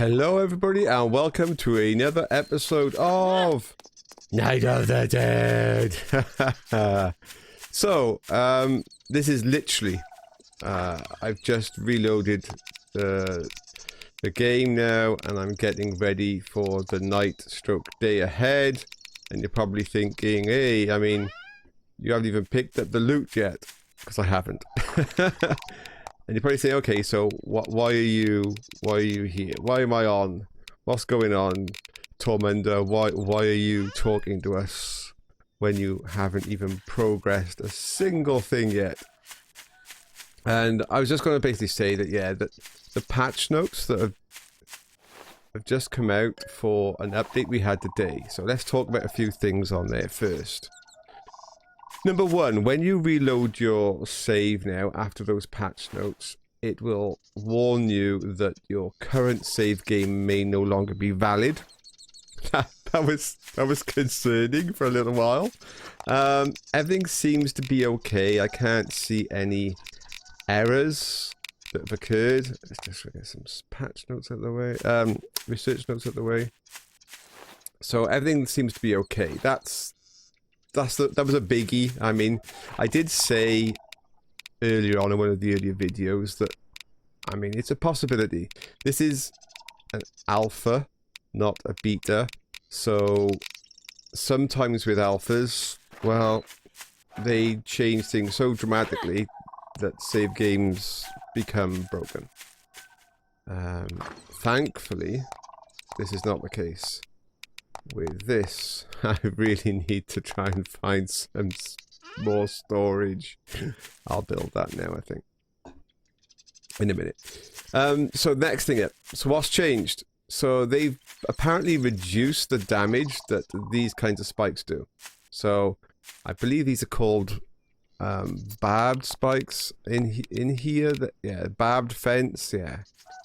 Hello everybody and welcome to another episode of Night of the Dead. So, this is literally, I've just reloaded the game now and I'm getting ready for the night stroke day ahead. And you're probably thinking, hey, I mean, you haven't even picked up the loot yet. Because I haven't. And you're probably saying, okay, so why are you here? Why am I on? What's going on, Tormunda? Why are you talking to us when you haven't even progressed a single thing yet? And I was just going to basically say that, yeah, that the patch notes that have just come out for an update we had today. So let's talk about a few things on there first. Number one, when you reload your save now after those patch notes, it will warn you that your current save game may no longer be valid. that was concerning for a little while. Everything seems to be okay. I can't see any errors that have occurred. Let's just get some patch notes out of the way. Research notes out of the way. So everything seems to be okay. That was a biggie. I mean, I did say earlier on in one of the earlier videos that, I mean, it's a possibility. This is an alpha, not a beta. So sometimes with alphas, well, they change things so dramatically that save games become broken. Thankfully, this is not the case. With this, I really need to try and find some more storage. I'll build that now, I think. In a minute. So next thing up. So what's changed? So they've apparently reduced the damage that these kinds of spikes do. So I believe these are called barbed spikes in here. Yeah, barbed fence. Yeah.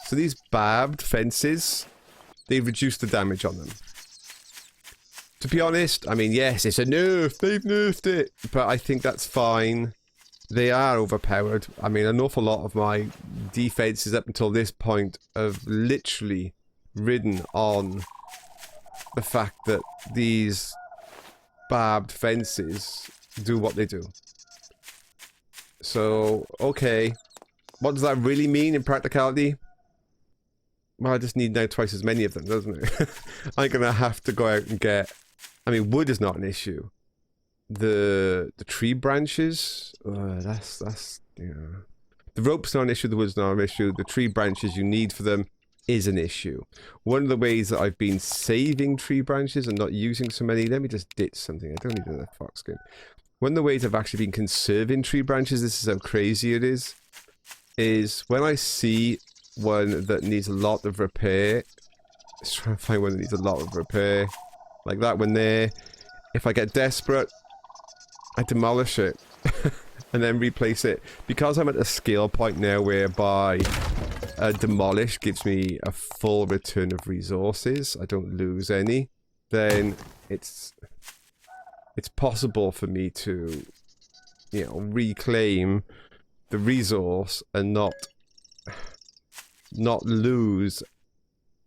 So these barbed fences, they've reduced the damage on them. To be honest, I mean, yes, it's a nerf. They've nerfed it. But I think that's fine. They are overpowered. I mean, an awful lot of my defenses up until this point have literally ridden on the fact that these barbed fences do what they do. So, okay. What does that really mean in practicality? Well, I just need now twice as many of them, doesn't it? I'm going to have to go out and get... I mean, wood is not an issue. The tree branches, that's you know, the rope's not an issue. The wood's not an issue. The tree branches you need for them is an issue. One of the ways that I've been saving tree branches and not using so many. Let me just ditch something. I don't need another fox skin. One of the ways I've actually been conserving tree branches. This is how crazy it is when I see one that needs a lot of repair. Let's try and find one that needs a lot of repair. Like that one there. If I get desperate, I demolish it. And then replace it. Because I'm at a skill point now whereby demolish gives me a full return of resources. I don't lose any. Then it's possible for me to, you know, reclaim the resource and not lose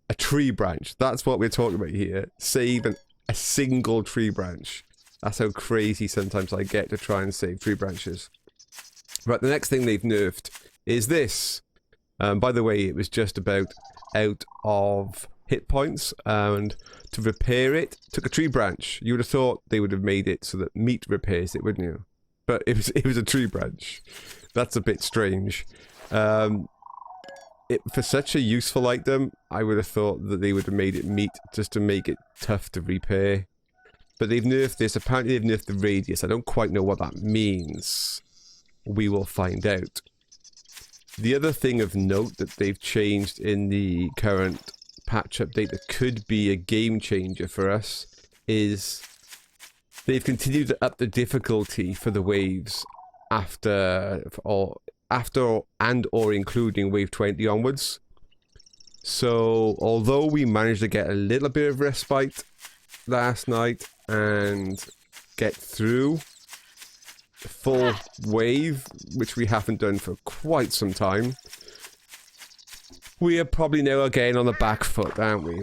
a tree branch. That's what we're talking about here. Save a single tree branch. That's how crazy sometimes I get to try and save tree branches. Right, the next thing they've nerfed is this. By the way, it was just about out of hit points, and to repair it, took a tree branch. You would have thought they would have made it so that meat repairs it, wouldn't you? But it was a tree branch. That's a bit strange. For such a useful item, I would have thought that they would have made it meat just to make it tough to repair. But they've nerfed this. Apparently they've nerfed the radius. I don't quite know what that means. We will find out. The other thing of note that they've changed in the current patch update that could be a game changer for us is they've continued to up the difficulty for the waves after and or including wave 20 onwards. So although we managed to get a little bit of respite last night and get through the full wave, which we haven't done for quite some time, We are probably now again on the back foot, aren't we?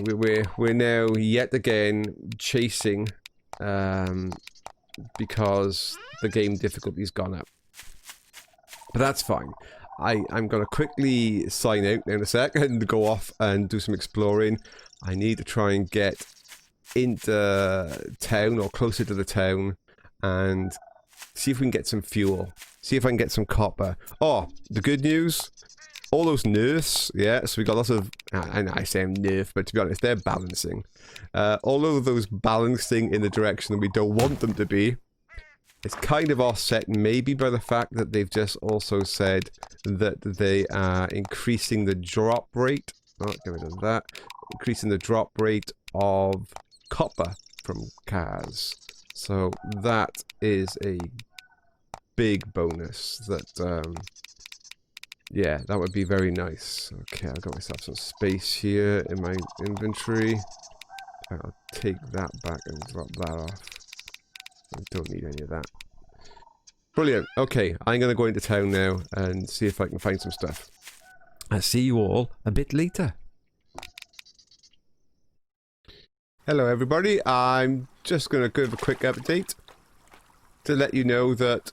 We're now yet again chasing, because the game difficulty's gone up. But that's fine. I'm gonna quickly sign out in a sec and go off and do some exploring. I need to try and get into town or closer to the town and see if we can get some fuel. See if I can get some copper. Oh, the good news. All those nerfs, yeah, so we got lots of, and I say nerf, but to be honest, they're balancing. All of those balancing in the direction that we don't want them to be, it's kind of offset maybe by the fact that they've just also said that they are increasing the drop rate, get rid of that, increasing the drop rate of copper from cars. So that is a big bonus that, yeah, that would be very nice. Okay, I've got myself some space here in my inventory. I'll take that back and drop that off. I don't need any of that. Brilliant. Okay, I'm going to go into town now and see if I can find some stuff. I'll see you all a bit later. Hello everybody, I'm just going to give a quick update to let you know that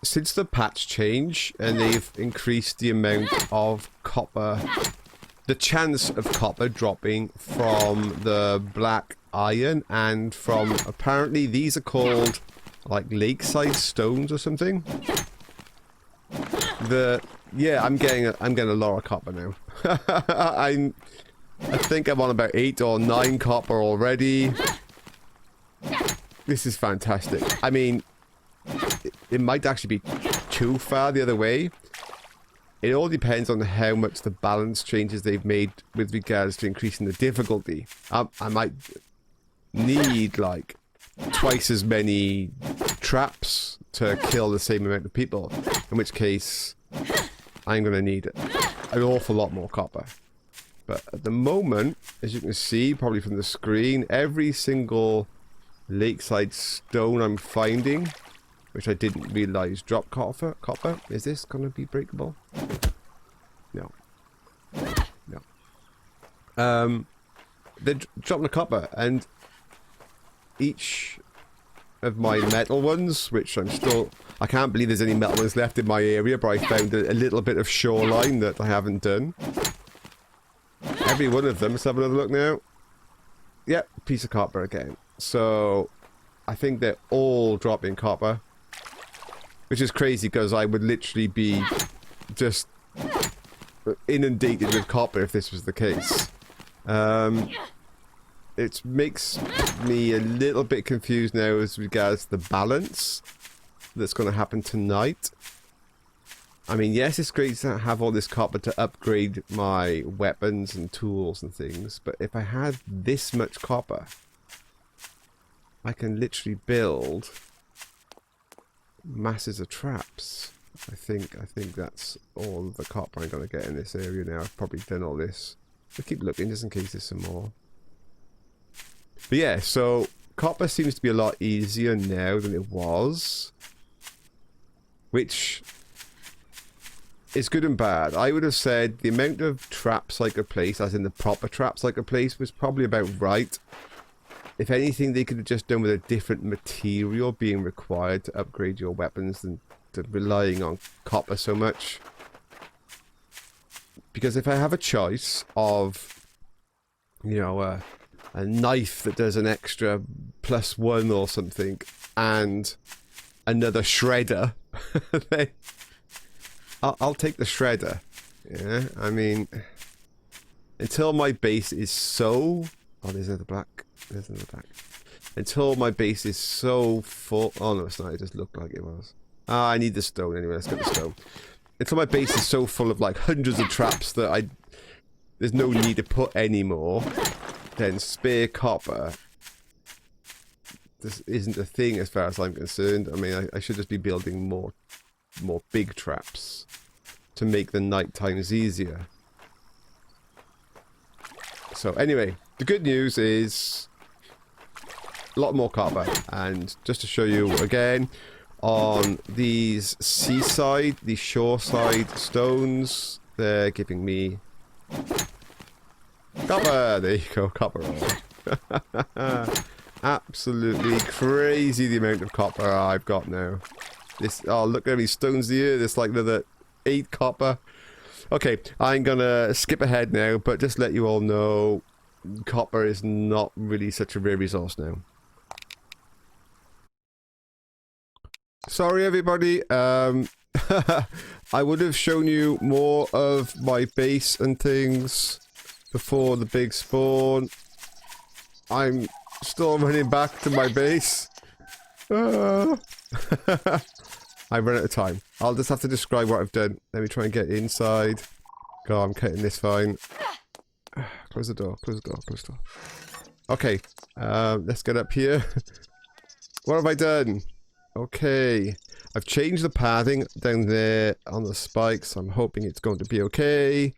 since the patch change and they've increased the amount of copper, the chance of copper dropping from the black iron and from, apparently these are called like lakeside stones or something. Yeah, I'm getting a lot of copper now. I think I'm on about 8 or 9 copper already. This is fantastic. I mean, it might actually be too far the other way. It all depends on how much the balance changes they've made with regards to increasing the difficulty. I might need like twice as many traps to kill the same amount of people, in which case I'm going to need an awful lot more copper. But at the moment, as you can see probably from the screen, every single lakeside stone I'm finding, which I didn't realize drop copper. Is this gonna be breakable? No. No. They're dropping the copper, and each of my metal ones, which I can't believe there's any metal ones left in my area, but I found a little bit of shoreline that I haven't done. Every one of them, let's have another look now. Yep, piece of copper again. So, I think they're all dropping copper. Which is crazy because I would literally be just inundated with copper if this was the case. It makes me a little bit confused now as regards the balance that's going to happen tonight. I mean, yes, it's great to have all this copper to upgrade my weapons and tools and things, but if I had this much copper, I can literally build masses of traps. I think that's all the copper I'm going to get in this area now. I've probably done all this. I'll keep looking just in case there's some more. But yeah, so copper seems to be a lot easier now than it was, which is good and bad. I would have said the amount of traps I could place, as in the proper traps I could place, was probably about right. If anything, they could have just done with a different material being required to upgrade your weapons than to relying on copper so much. Because if I have a choice of, you know, a knife that does an extra +1 or something, and another shredder, then I'll take the shredder. Yeah, I mean, until my base is so... Oh, there's another black. There's another black. Until my base is so full... Oh, no, it's not. It just looked like it was. Ah, I need the stone anyway. Let's get the stone. Until my base is so full of, like, hundreds of traps that there's no need to put any more, then spare copper... This isn't a thing as far as I'm concerned. I mean, I should just be building more big traps to make the night times easier. So anyway, the good news is a lot more copper, and just to show you again, on these seaside, these shoreside stones, they're giving me Copper! There you go, copper ore. Absolutely crazy the amount of copper I've got now. This, oh, look at these stones here. There's like another 8 copper. Okay, I'm gonna skip ahead now, but just let you all know, copper is not really such a rare resource now. Sorry everybody, I would have shown you more of my base and things before the big spawn. I'm still running back to my base. I run out of time. I'll just have to describe what I've done. Let me try and get inside. God, I'm cutting this fine. Close the door, close the door, close the door. Okay, let's get up here. What have I done? Okay, I've changed the pathing down there on the spikes. I'm hoping it's going to be okay.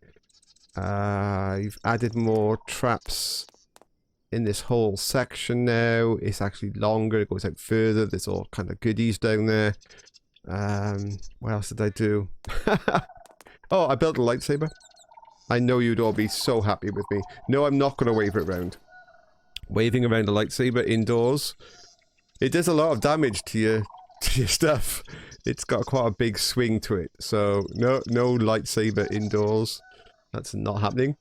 I've added more traps in this whole section now. It's actually longer, it goes out further. There's all kind of goodies down there. What else did I do? Oh, I built a lightsaber. I know you'd all be so happy with me. No, I'm not going to wave it around. Waving around a lightsaber indoors, it does a lot of damage to your stuff. It's got quite a big swing to it. So, no lightsaber indoors. That's not happening.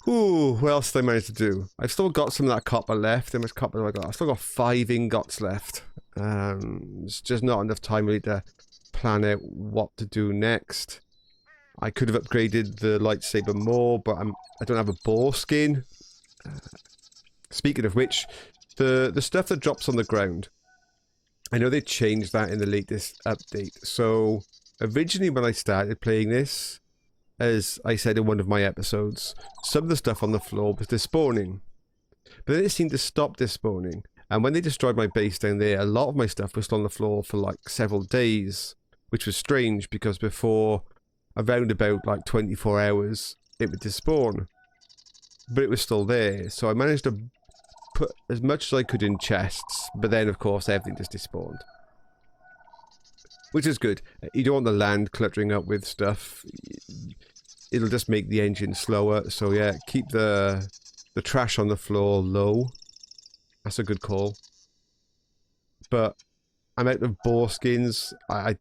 Ooh, what else did I manage to do? I've still got some of that copper left. How much copper have I got? I've still got 5 ingots left. It's just not enough time really to plan out what to do next. I could have upgraded the lightsaber more, but I don't have a boar skin. Speaking of which, the stuff that drops on the ground, I know they changed that in the latest update. So originally when I started playing this, as I said in one of my episodes, some of the stuff on the floor was despawning. But then it seemed to stop despawning. And when they destroyed my base down there, a lot of my stuff was still on the floor for like several days, which was strange because before, around about like 24 hours, it would despawn. But it was still there. So I managed to put as much as I could in chests, but then of course everything just despawned. Which is good. You don't want the land cluttering up with stuff. It'll just make the engine slower. So yeah, keep the trash on the floor low. That's a good call. But I'm out of boar skins. To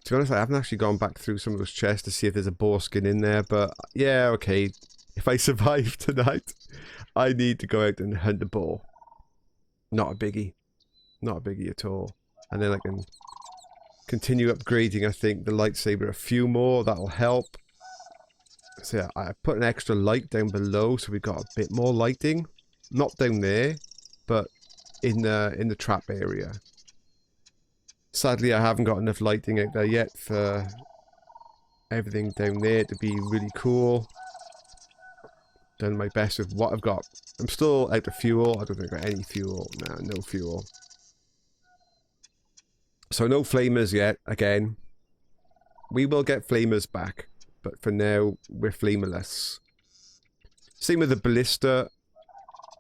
be honest, I haven't actually gone back through some of those chests to see if there's a boar skin in there. But yeah, okay. If I survive tonight, I need to go out and hunt a boar. Not a biggie. Not a biggie at all. And then I can continue upgrading, I think, the lightsaber a few more. That'll help. So yeah, I put an extra light down below so we've got a bit more lighting. Not down there, but in the trap area. Sadly, I haven't got enough lighting out there yet for everything down there to be really cool. Done my best with what I've got. I'm still out of fuel. I don't think I've got any fuel. Nah, no fuel. So no flamers yet, again. We will get flamers back, but for now, we're flamerless. Same with the ballista.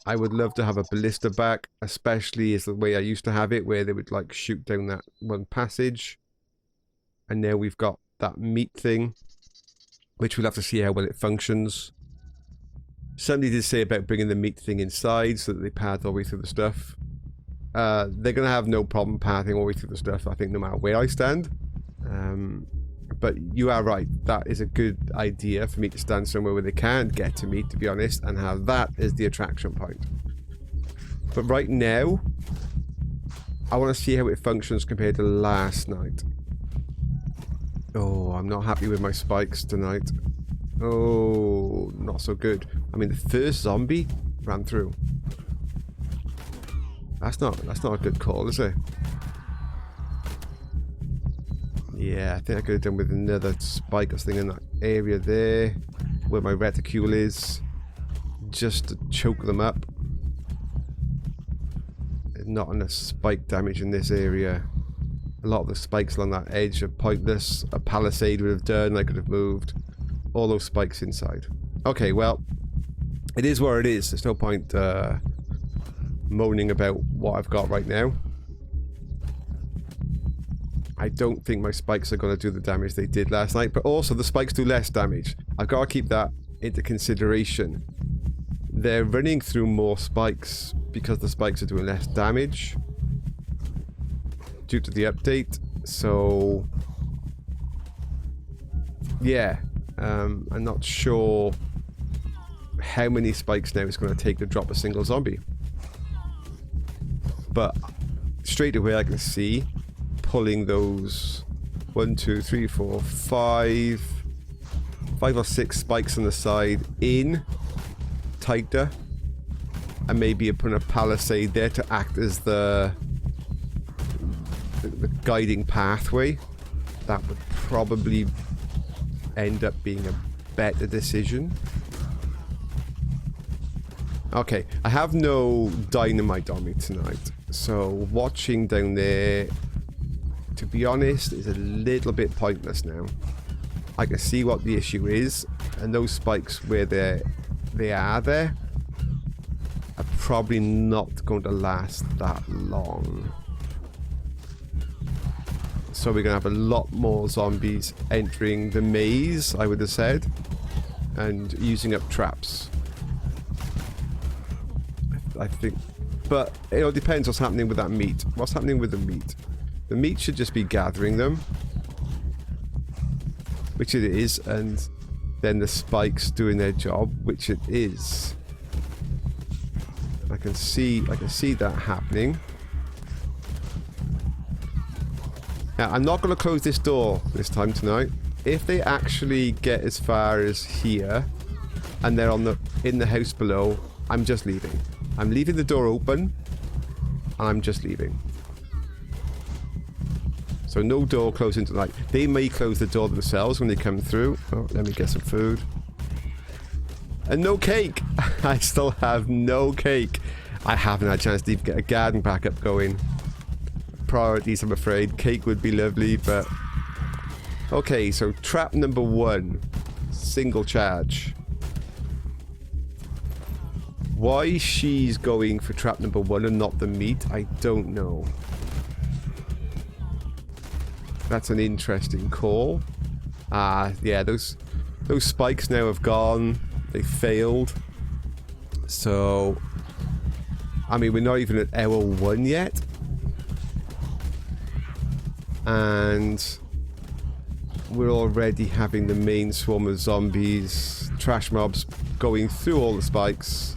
I would love to have a ballista back, especially as the way I used to have it, where they would like shoot down that one passage. And now we've got that meat thing, which we'll have to see how well it functions. Somebody did say about bringing the meat thing inside so that they path all the way through the stuff. They're going to have no problem pathing all the way through the stuff, I think, no matter where I stand. But you are right. That is a good idea for me to stand somewhere where they can't get to me, to be honest, and have that as the attraction point. But right now, I want to see how it functions compared to last night. Oh, I'm not happy with my spikes tonight. Oh, not so good. I mean, the first zombie ran through. That's not a good call, is it? Yeah, I think I could have done with another spike or something in that area there, where my reticule is, just to choke them up. There's not enough spike damage in this area. A lot of the spikes along that edge are pointless. A palisade would have done, I could have moved. All those spikes inside. Okay, well, it is where it is. There's no point moaning about what I've got right now. I don't think my spikes are going to do the damage they did last night, but also the spikes do less damage. I've got to keep that into consideration. They're running through more spikes because the spikes are doing less damage due to the update. So yeah, I'm not sure how many spikes now it's going to take to drop a single zombie. But straight away I can see pulling those 1, 2, 3, 4, 5 or 6 spikes on the side in tighter, and maybe putting a palisade there to act as the guiding pathway. That would probably end up being a better decision. Okay, I have no dynamite on me tonight, so watching down there, to be honest, is a little bit pointless now. I can see what the issue is, and those spikes where they are there are probably not going to last that long. So we're going to have a lot more zombies entering the maze, I would have said, and using up traps. I think, but it all depends what's happening with that meat. What's happening with the meat? The meat should just be gathering them, which it is, and then the spikes doing their job, which it is. I can see that happening. Now, I'm not going to close this door this time tonight. If they actually get as far as here, and they're in the house below, I'm just leaving. I'm leaving the door open, and I'm just leaving. So no door closing tonight. They may close the door themselves when they come through. Oh, let me get some food. And no cake! I still have no cake. I haven't had a chance to even get a garden back up going. Priorities, I'm afraid. Cake would be lovely, but... Okay, so trap number 1. Single charge. Why she's going for trap number 1 and not the meat, I don't know. That's an interesting call. Yeah, those spikes now have gone. They failed. So, I mean, we're not even at hour 1 yet. And we're already having the main swarm of zombies, trash mobs, going through all the spikes.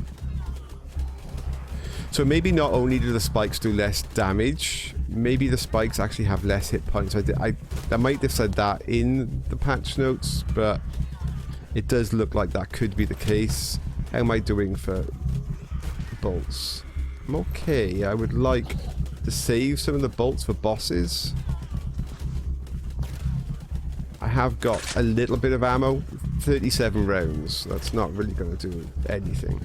So maybe not only do the spikes do less damage, maybe the spikes actually have less hit points. I might have said that in the patch notes, but it does look like that could be the case. How am I doing for bolts? I'm okay. I would like to save some of the bolts for bosses. I have got a little bit of ammo. 37 rounds. That's not really going to do anything.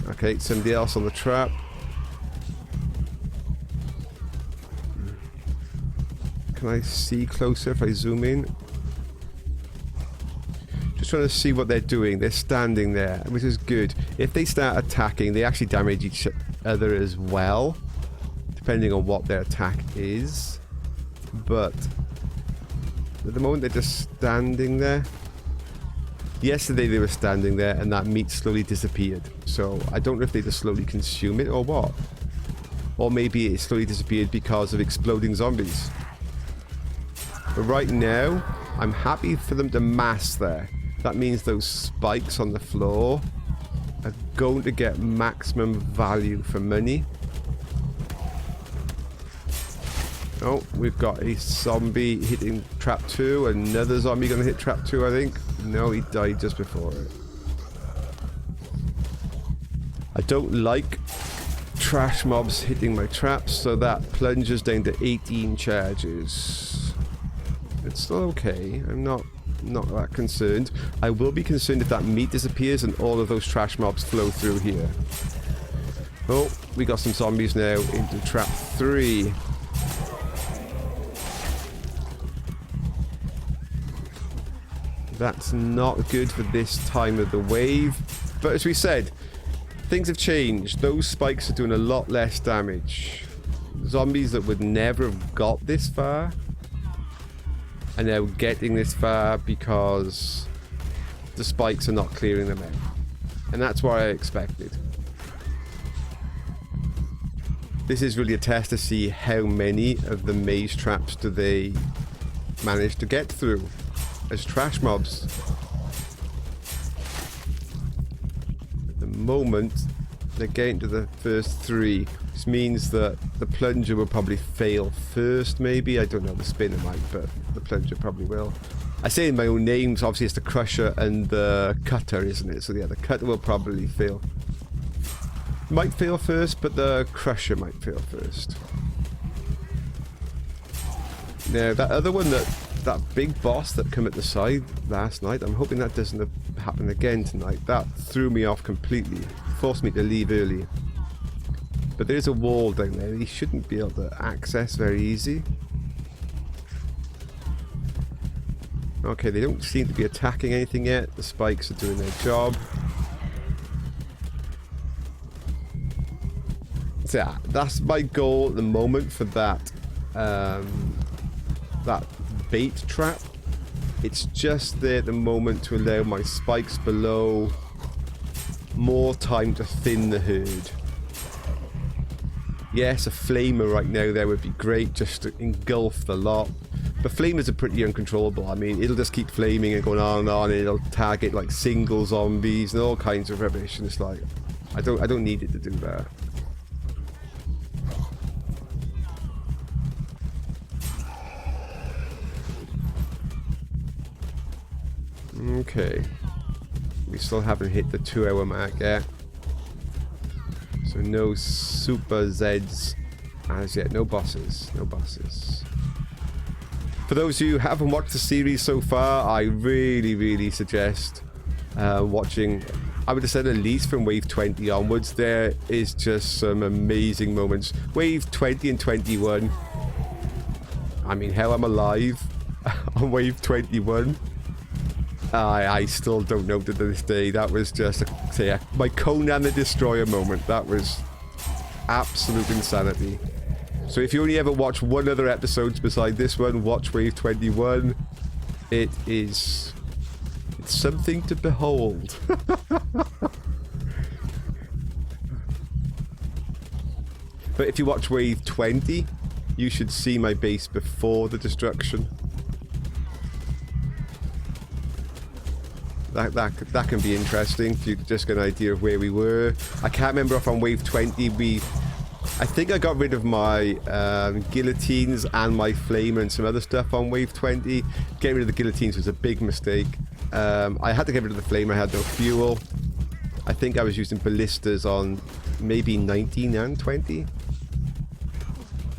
Okay, somebody else on the trap. Can I see closer if I zoom in? Just trying to see what they're doing. They're standing there, which is good. If they start attacking, they actually damage each other as well, depending on what their attack is. But at the moment, they're just standing there. Yesterday they were standing there and that meat slowly disappeared. So I don't know if they just slowly consume it or what. Or maybe it slowly disappeared because of exploding zombies. But right now, I'm happy for them to mass there. That means those spikes on the floor are going to get maximum value for money. Oh, we've got a zombie hitting trap 2. Another zombie going to hit trap 2, I think. No, he died just before it. I don't like trash mobs hitting my traps, so that plunges down to 18 charges. It's still okay. I'm not that concerned. I will be concerned if that meat disappears and all of those trash mobs flow through here. Oh, we got some zombies now into trap 3. That's not good for this time of the wave. But as we said, things have changed. Those spikes are doing a lot less damage. Zombies that would never have got this far are now getting this far because the spikes are not clearing them out. And that's what I expected. This is really a test to see how many of the maze traps do they manage to get through as trash mobs. At the moment, they're getting to the first 3. This means that the plunger will probably fail first, maybe. I don't know, the spinner might, but the plunger probably will. I say in my own names, obviously it's the crusher and the cutter, isn't it? So yeah, the cutter will probably fail. Might fail first, but the crusher might fail first. Now, that other one, that big boss that came at the side last night, I'm hoping that doesn't happen again tonight. That threw me off completely. Forced me to leave early. But there's a wall down there he shouldn't be able to access very easy. Okay, they don't seem to be attacking anything yet. The spikes are doing their job. So yeah, that's my goal at the moment for that that bait trap. It's just there at the moment to allow my spikes below more time to thin the herd. Yes, a flamer right now there would be great just to engulf the lot. But flamers are pretty uncontrollable. I mean, it'll just keep flaming and going on and on, and it'll target like single zombies and all kinds of rubbish. And it's like, I don't need it to do that. Okay, we still haven't hit the 2-hour mark yet. So no super Zeds as yet, no bosses, no bosses. For those of you who haven't watched the series so far, I really suggest watching. I would have said at least from wave 20 onwards. There is just some amazing moments. Wave 20 and 21. I mean, hell, I'm alive on wave 21. I still don't know to this day. That was just my Conan the Destroyer moment. That was absolute insanity. So if you only ever watch one other episode beside this one, watch Wave 21. It's something to behold. But if you watch Wave 20, you should see my base before the destruction. That can be interesting if you just get an idea of where we were. I can't remember if on Wave 20 I think I got rid of my guillotines and my flame and some other stuff on Wave 20. Getting rid of the guillotines was a big mistake. I had to get rid of the flame. I had no fuel. I think I was using ballistas on maybe 19 and 20.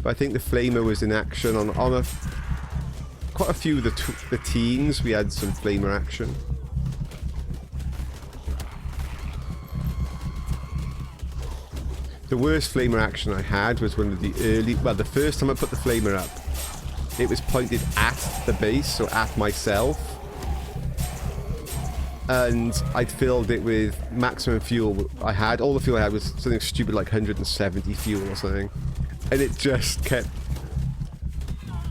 But I think the flamer was in action on quite a few of the teens. We had some flamer action. The worst flamer action I had was one of the the first time I put the flamer up, it was pointed at the base, so at myself. And I'd filled it with maximum fuel I had. All the fuel I had was something stupid like 170 fuel or something. And it just kept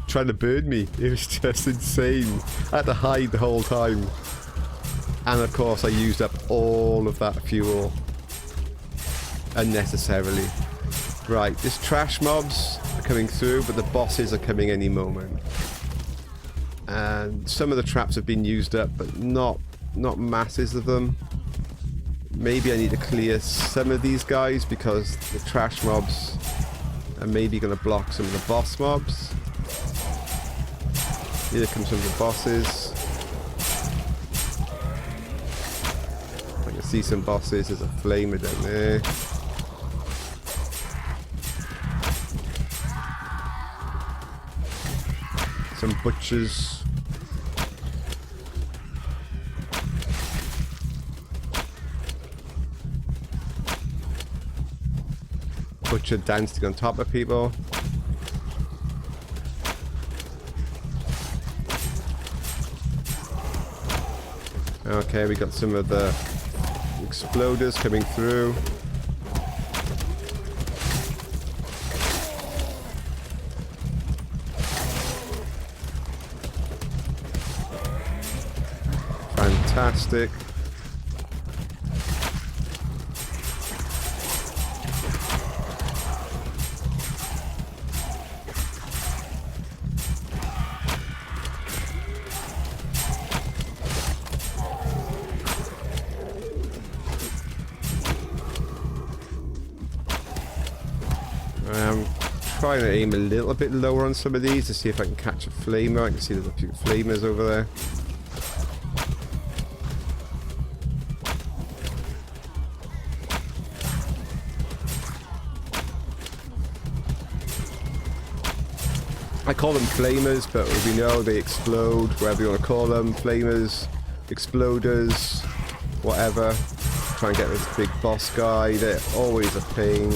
trying to burn me. It was just insane. I had to hide the whole time. And of course I used up all of that fuel. Unnecessarily. Right, these trash mobs are coming through, but the bosses are coming any moment. And some of the traps have been used up, but not masses of them. Maybe I need to clear some of these guys because the trash mobs are maybe going to block some of the boss mobs. Here comes some of the bosses. I can see some bosses. There's a flamer down there. Some butchers. Butcher dancing on top of people. Okay, we got some of the exploders coming through. fantastic. I'm trying to aim a little bit lower on some of these to see if I can catch a flamer. I can see there's a few flamers over there. I call them flamers, but as we know, they explode, whatever you want to call them. Flamers, exploders, whatever. Try and get this big boss guy. They're always a pain.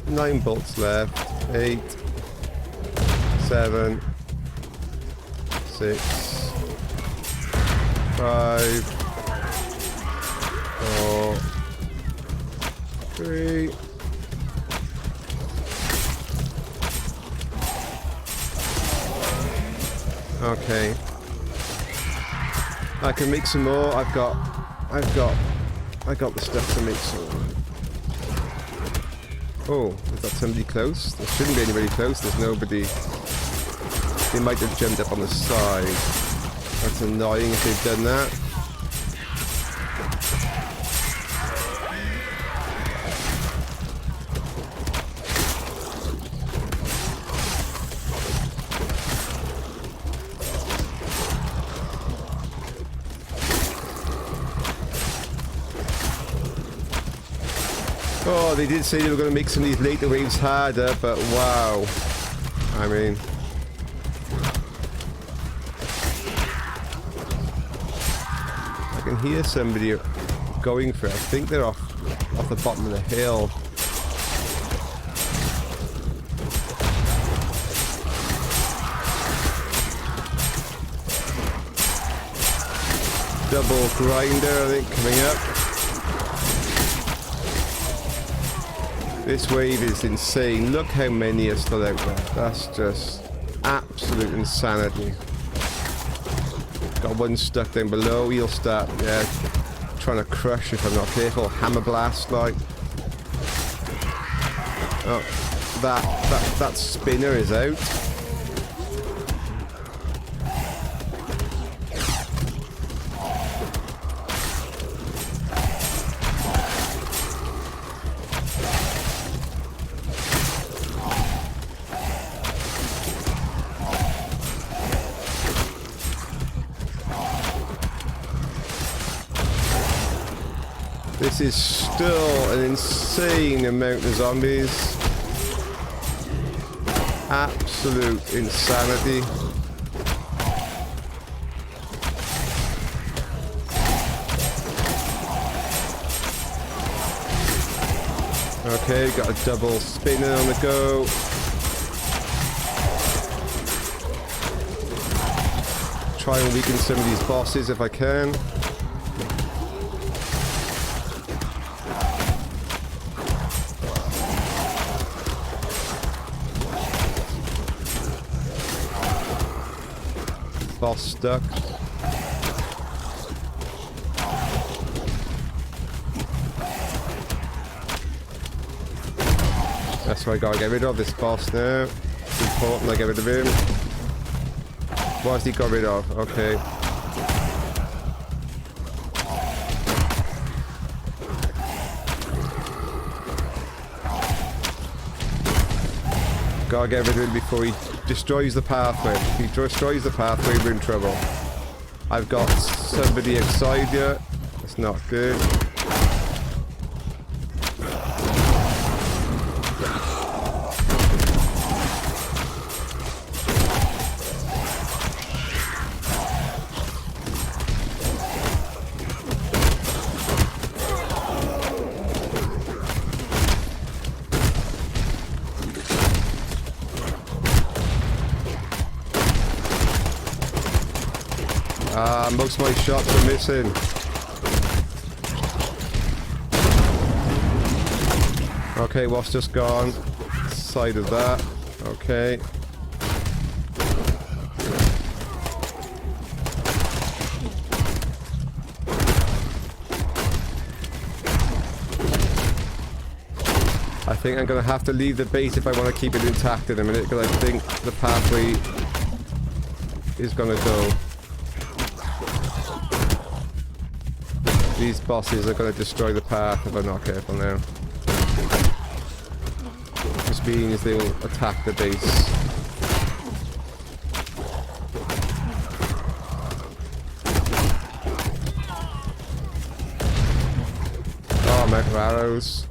Nine bolts left. 8, 7, 6, 5, 4, 3. Okay. I can make some more. I got the stuff to make some more. Oh, is that somebody close? There shouldn't be anybody close. There's nobody. They might have jumped up on the side. That's annoying if they've done that. Oh, they did say they were going to make some of these later waves harder, but wow. I mean... I can hear somebody going for it. I think they're off the bottom of the hill. Double grinder, I think, coming up. This wave is insane. Look how many are still out there. That's just absolute insanity. Got one stuck down below. He'll start, yeah, trying to crush if I'm not careful. Hammer blast, like. Oh, that spinner is out. This is still an insane amount of zombies. Absolute insanity. Okay, got a double spinner on the go. Try and weaken some of these bosses if I can. Boss stuck. That's what I gotta get rid of, this boss now. It's important I get rid of him. What has he got rid of? Okay. Gotta get rid of him before he destroys the pathway. If he destroys the pathway, we're in trouble. I've got somebody outside here. That's not good. Ah, most of my shots are missing. Okay, what's just gone? Side of that. Okay. I think I'm going to have to leave the base if I want to keep it intact in a minute, because I think the pathway is going to go. These bosses are going to destroy the path if I'm not careful now. Which means they will attack the base. Oh, I'm out of arrows.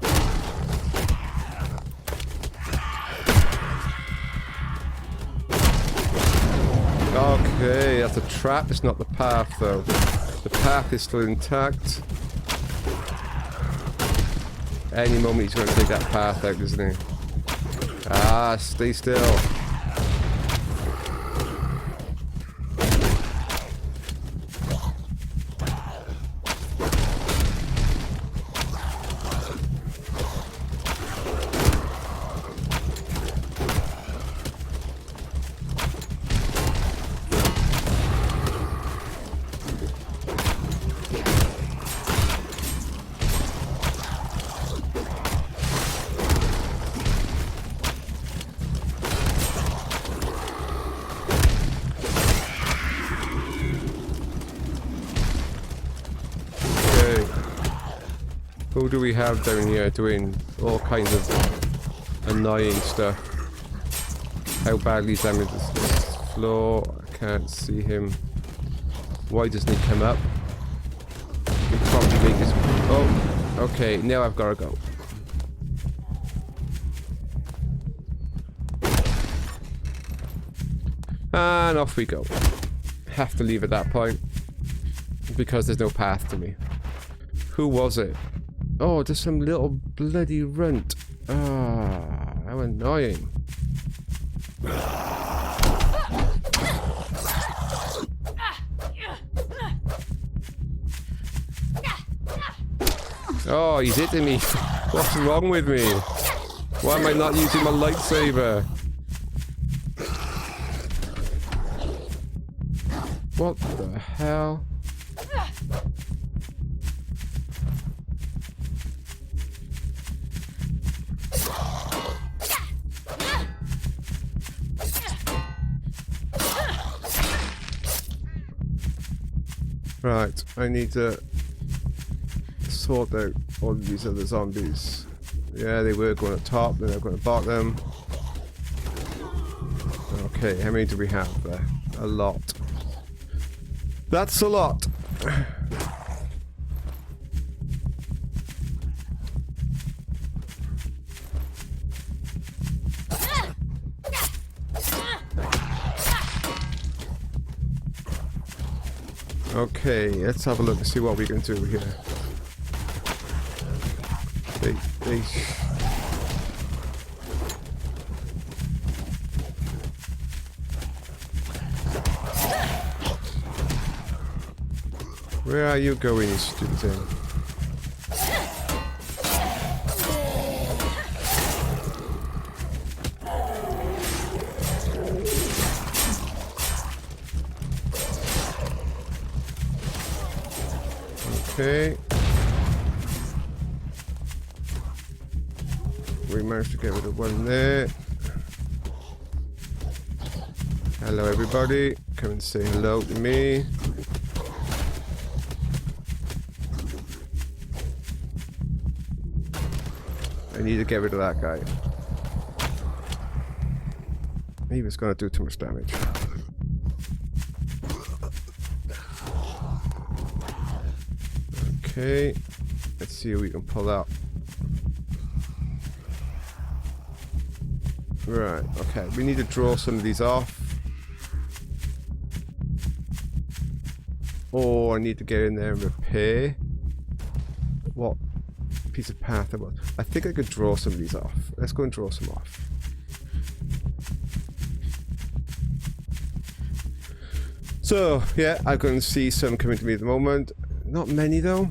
Okay, that's a trap. It's not the path, though. The path is still intact. Any moment he's going to take that path out, isn't he? Ah, stay still. Who do we have down here doing all kinds of annoying stuff? How badly damaged is this floor? I can't see him. Why doesn't he come up? He probably make his... Oh, okay, now I've got to go. And off we go. Have to leave at that point, because there's no path to me. Who was it? Oh, just some little bloody runt. Ah, how annoying. Oh, he's hitting me. What's wrong with me? Why am I not using my lightsaber? What the hell? Right, I need to sort out all of these other zombies. Yeah, they were going at top, then they're going to bottom. Okay, how many do we have there? A lot. That's a lot! Okay, let's have a look and see what we can do here. Where are you going, you stupid thing? Okay. We managed to get rid of one there. Hello everybody. Come and say hello to me. I need to get rid of that guy. He was going to do too much damage. Okay, let's see what we can pull out. Right, okay, we need to draw some of these off. Or I need to get in there and repair. What piece of path I want? I think I could draw some of these off. Let's go and draw some off. So, yeah, I can see some coming to me at the moment. Not many, though.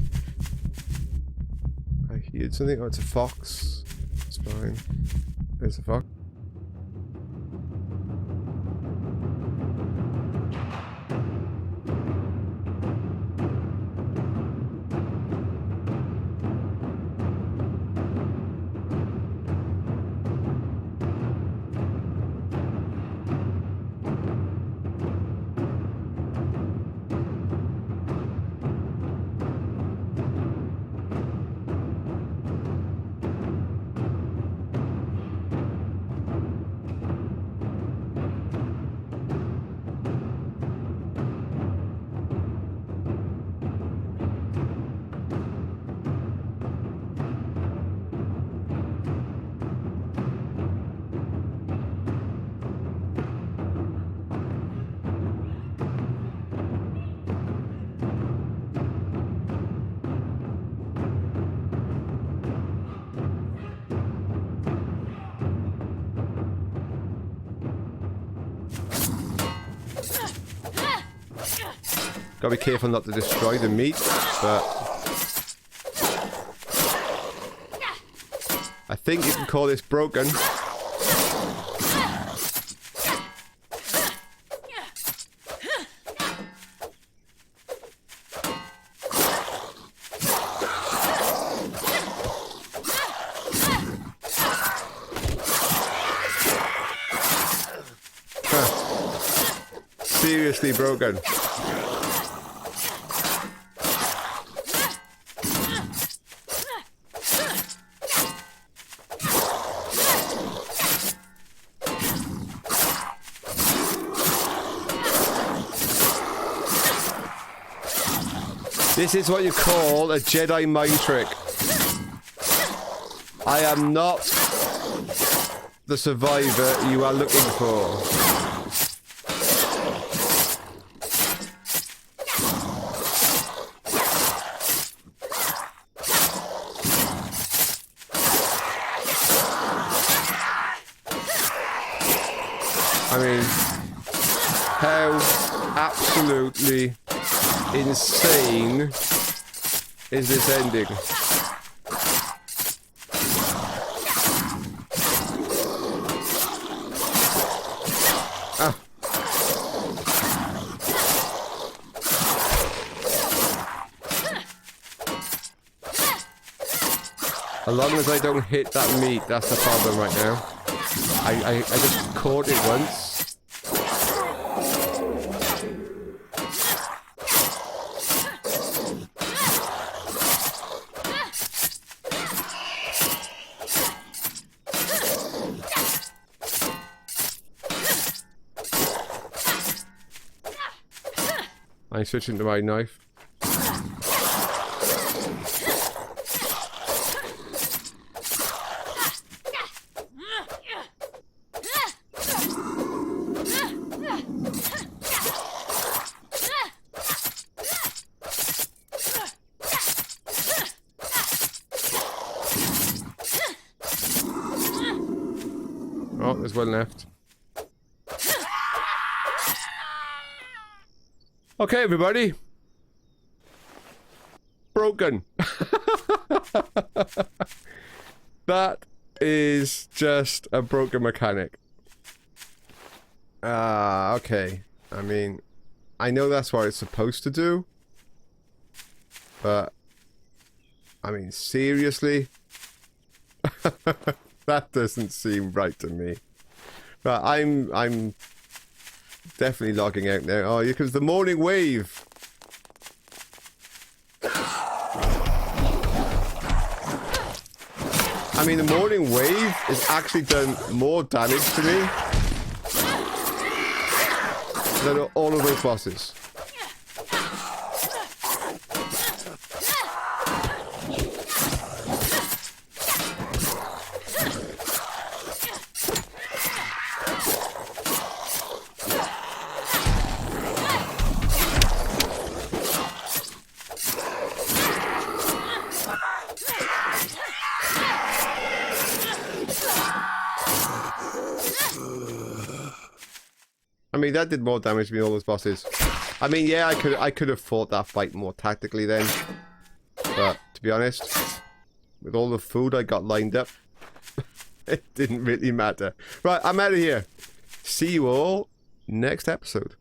I heard something. Oh, it's a fox. It's fine. There's a fox. Gotta be careful not to destroy the meat, but I think you can call this broken. Seriously broken. This is what you call a Jedi mind trick. I am not the survivor you are looking for. I mean, how absolutely insane is this ending? Ah. As long as I don't hit that meat, that's the problem right now. I just caught it once. I switch into my knife. Oh, there's one left. Okay, everybody. Broken. That is just a broken mechanic. Okay. I mean, I know that's what it's supposed to do. But, I mean, seriously? That doesn't seem right to me. But I'm definitely logging out now. Oh, here comes the morning wave. I mean, the morning wave has actually done more damage to me than all of those bosses. I mean, that did more damage to me than all those bosses. I mean, yeah, I could have fought that fight more tactically then. But, to be honest, with all the food I got lined up, it didn't really matter. Right, I'm out of here. See you all next episode.